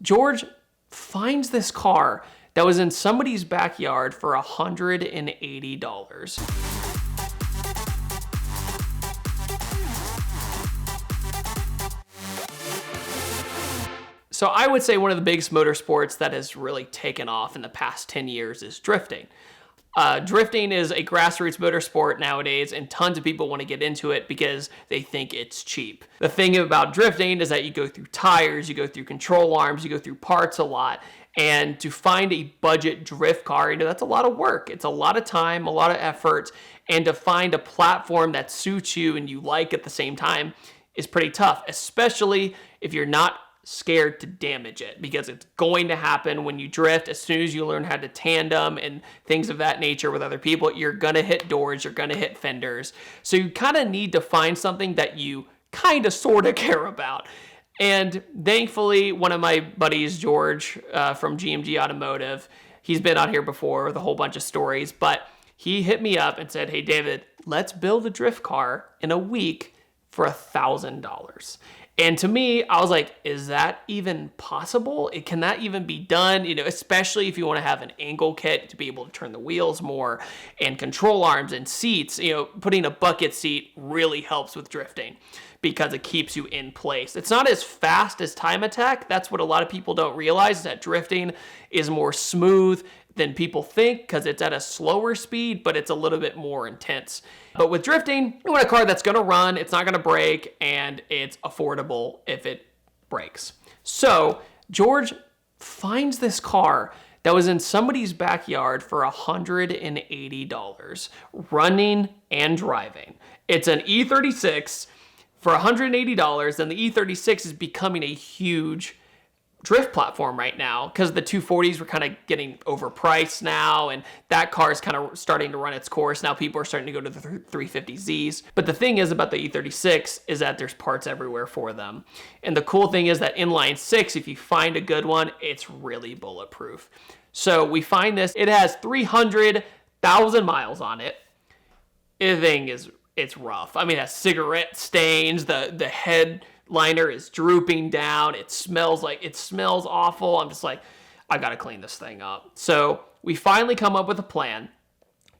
George finds this car that was in somebody's backyard for $180. So I would say one of the biggest motorsports that has really taken off in the past 10 years is drifting. Drifting is a grassroots motorsport nowadays, and tons of people want to get into it because they think it's cheap. The thing about drifting is that you go through tires, you go through control arms, you go through parts a lot. And to find a budget drift car, that's a lot of work. It's a lot of time, a lot of effort. And to find a platform that suits you and you like at the same time is pretty tough, especially if you're not scared to damage it, because it's going to happen when you drift. As soon as you learn how to tandem and things of that nature with other people, you're gonna hit doors, you're gonna hit fenders. So you kind of need to find something that you kind of sort of care about. And thankfully, one of my buddies, George, from GMG Automotive, he's been out here before with a whole bunch of stories, but he hit me up and said, "Hey David, let's build a drift car in a week for $1,000. And to me, I was like, is that even possible? Can that even be done? Especially if you want to have an angle kit to be able to turn the wheels more, and control arms and seats. Putting a bucket seat really helps with drifting because it keeps you in place. It's not as fast as time attack. That's what a lot of people don't realize, is that drifting is more smooth than people think because it's at a slower speed, but it's a little bit more intense. But with drifting, you want a car that's gonna run, it's not gonna break, and it's affordable if it breaks. So George finds this car that was in somebody's backyard for $180, running and driving. It's an E36 for $180, and the E36 is becoming a huge drift platform right now because the 240s were kind of getting overpriced now, and that car is kind of starting to run its course. Now people are starting to go to the 350Zs. But the thing is about the E36 is that there's parts everywhere for them. And the cool thing is that inline six, if you find a good one, it's really bulletproof. So we find this, it has 300,000 miles on it. The thing it's rough. I mean, it has cigarette stains, the headliner is drooping down. It smells awful. I'm just like, I gotta clean this thing up. So we finally come up with a plan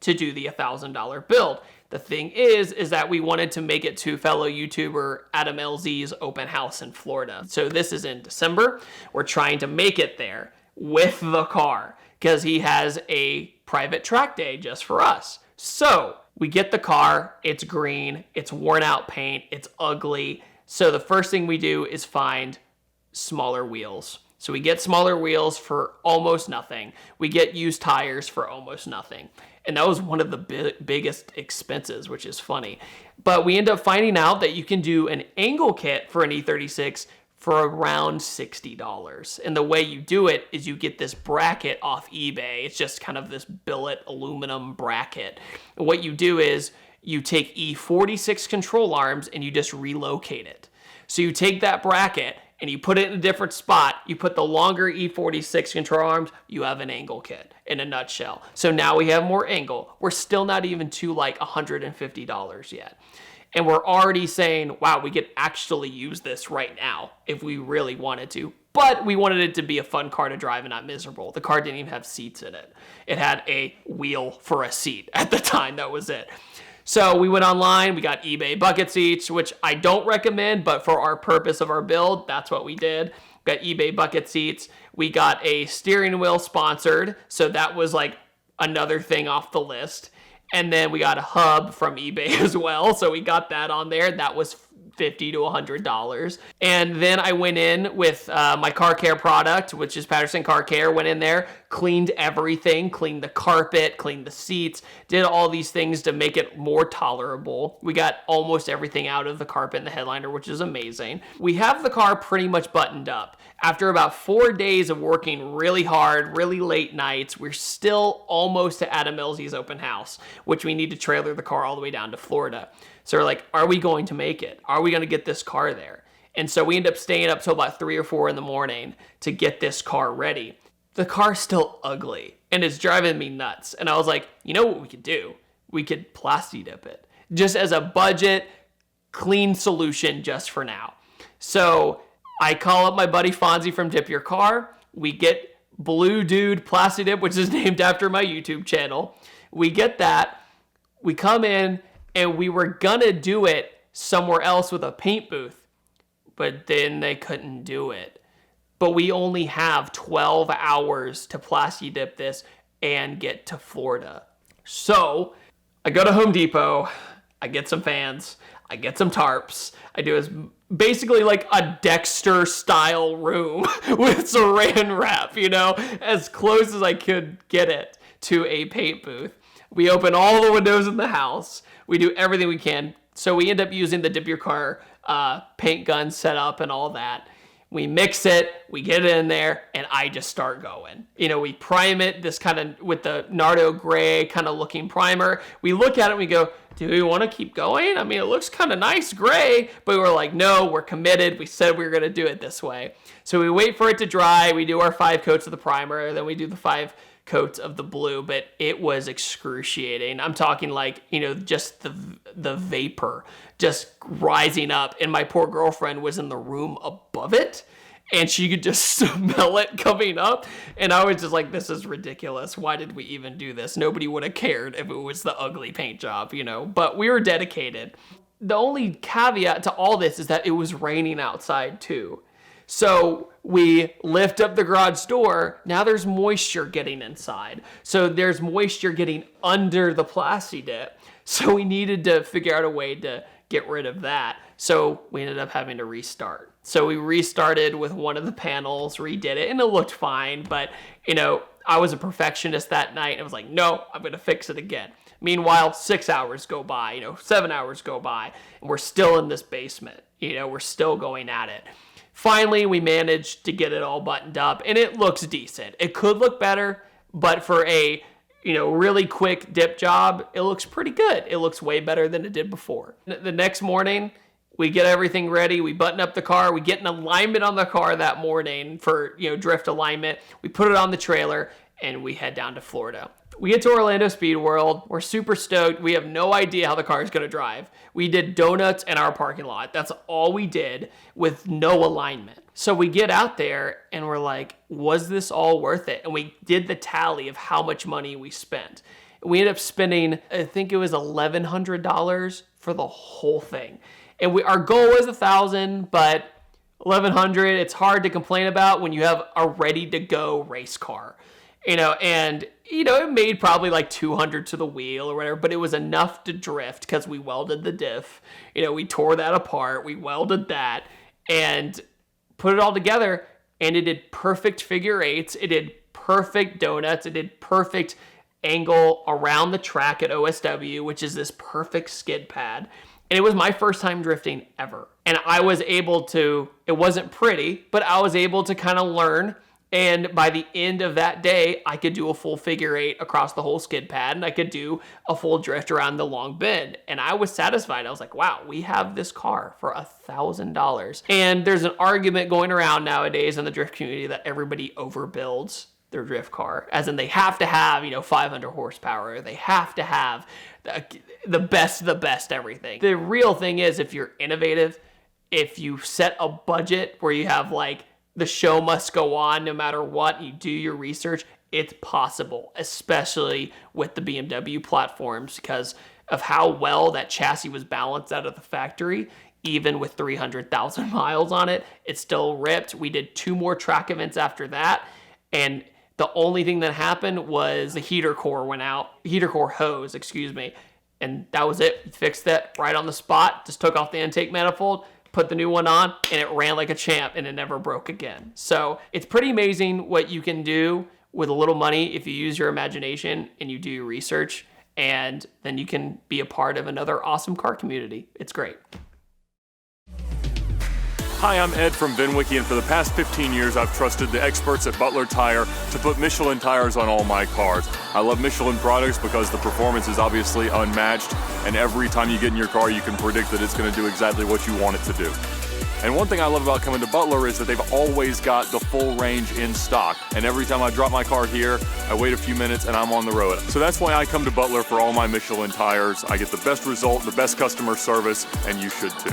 to do the $1,000 build. The thing is that we wanted to make it to fellow YouTuber Adam LZ's open house in Florida. So this is in December. We're trying to make it there with the car because he has a private track day just for us. So we get the car, it's green, it's worn out paint, it's ugly. So the first thing we do is find smaller wheels. So we get smaller wheels for almost nothing. We get used tires for almost nothing. And that was one of the biggest expenses, which is funny. But we end up finding out that you can do an angle kit for an E36 for around $60. And the way you do it is you get this bracket off eBay. It's just kind of this billet aluminum bracket. And what you do is you take E46 control arms and you just relocate it. So you take that bracket and you put it in a different spot. You put the longer E46 control arms, you have an angle kit in a nutshell. So now we have more angle. We're still not even to like $150 yet. And we're already saying, wow, we could actually use this right now if we really wanted to. But we wanted it to be a fun car to drive and not miserable. The car didn't even have seats in it. It had a wheel for a seat at the time. That was it. So we went online, we got eBay bucket seats, which I don't recommend, but for our purpose of our build, that's what we did. We got eBay bucket seats. We got a steering wheel sponsored. So that was like another thing off the list. And then we got a hub from eBay as well. So we got that on there. That was $50 to $100. And then I went in with my car care product, which is Patterson Car Care. Went in there, cleaned everything, cleaned the carpet, cleaned the seats, did all these things to make it more tolerable. We got almost everything out of the carpet and the headliner, which is amazing. We have the car pretty much buttoned up. After about 4 days of working really hard, really late nights, we're still almost to Adam LZ's open house, which we need to trailer the car all the way down to Florida. So we're like, are we going to make it? Are we going to get this car there? And so we end up staying up till about 3 or 4 in the morning to get this car ready. The car's still ugly and it's driving me nuts. And I was like, you know what we could do? We could plasti dip it just as a budget clean solution just for now. So I call up my buddy Fonzie from Dip Your Car. We get Blue Dude Plasti Dip, which is named after my YouTube channel. We get that. We come in, and we were gonna do it somewhere else with a paint booth, but then they couldn't do it. But we only have 12 hours to Plasti Dip this and get to Florida. So I go to Home Depot, I get some fans, I get some tarps. I do is basically like a Dexter style room with saran wrap, you know, as close as I could get it to a paint booth. We open all the windows in the house. We do everything we can. So we end up using the Dip Your Car paint gun setup and all that. We mix it, we get it in there, and I just start going. You know, we prime it this kind of with the Nardo gray kind of looking primer. We look at it and we go, do we want to keep going? I mean, it looks kind of nice gray, but we're like, no, we're committed. We said we were going to do it this way. So we wait for it to dry. We do our 5 coats of the primer, then we do the 5 coats of the blue, but it was excruciating. I'm talking like, you know, just the vapor just rising up, and my poor girlfriend was in the room above it, and she could just smell it coming up, and I was just like, this is ridiculous. Why did we even do this? Nobody would have cared if it was the ugly paint job, you know, but we were dedicated. The only caveat to all this is that it was raining outside too. So we lift up the garage door. Now there's moisture getting inside. So there's moisture getting under the Plasti Dip. So we needed to figure out a way to get rid of that. So we ended up having to restart. So we restarted with one of the panels, redid it, and it looked fine. But, you know, I was a perfectionist that night. And I was like, no, I'm going to fix it again. Meanwhile, 6 hours go by, you know, 7 hours go by, and we're still in this basement. You know, we're still going at it. Finally, we managed to get it all buttoned up, and it looks decent. It could look better, but for a, you know, really quick dip job, it looks pretty good. It looks way better than it did before. The next morning, we get everything ready. We button up the car. We get an alignment on the car that morning for, you know, drift alignment. We put it on the trailer, and we head down to Florida. We get to Orlando Speed World. We're super stoked. We have no idea how the car is going to drive. We did donuts in our parking lot. That's all we did with no alignment. So we get out there and we're like, was this all worth it? And we did the tally of how much money we spent. We ended up spending, I think it was $1,100 for the whole thing. And our goal was $1,000, but $1,100, it's hard to complain about when you have a ready-to-go race car. You know, and, you know, it made probably like 200 to the wheel or whatever, but it was enough to drift because we welded the diff. You know, we tore that apart, we welded that, and put it all together, and it did perfect figure eights, it did perfect donuts, it did perfect angle around the track at OSW, which is this perfect skid pad. And it was my first time drifting ever. And I was able to, it wasn't pretty, but I was able to kind of learn. And by the end of that day, I could do a full figure eight across the whole skid pad, and I could do a full drift around the long bend. And I was satisfied. I was like, wow, we have this car for $1,000. And there's an argument going around nowadays in the drift community that everybody overbuilds their drift car, as in they have to have, you know, 500 horsepower. They have to have the best everything. The real thing is, if you're innovative, if you set a budget where you have like, the show must go on no matter what, you do your research, it's possible, especially with the BMW platforms because of how well that chassis was balanced out of the factory. Even with 300,000 miles on it, it still ripped. We did 2 more track events after that, and the only thing that happened was the heater core went out, heater core hose, excuse me, and that was it. We fixed it right on the spot, just took off the intake manifold, put the new one on, and it ran like a champ, and it never broke again. So it's pretty amazing what you can do with a little money if you use your imagination and you do your research, and then you can be a part of another awesome car community. It's great. Hi, I'm Ed from VINwiki, and for the past 15 years, I've trusted the experts at Butler Tire to put Michelin tires on all my cars. I love Michelin products because the performance is obviously unmatched, and every time you get in your car, you can predict that it's going to do exactly what you want it to do. And one thing I love about coming to Butler is that they've always got the full range in stock. And every time I drop my car here, I wait a few minutes and I'm on the road. So that's why I come to Butler for all my Michelin tires. I get the best result, the best customer service, and you should too.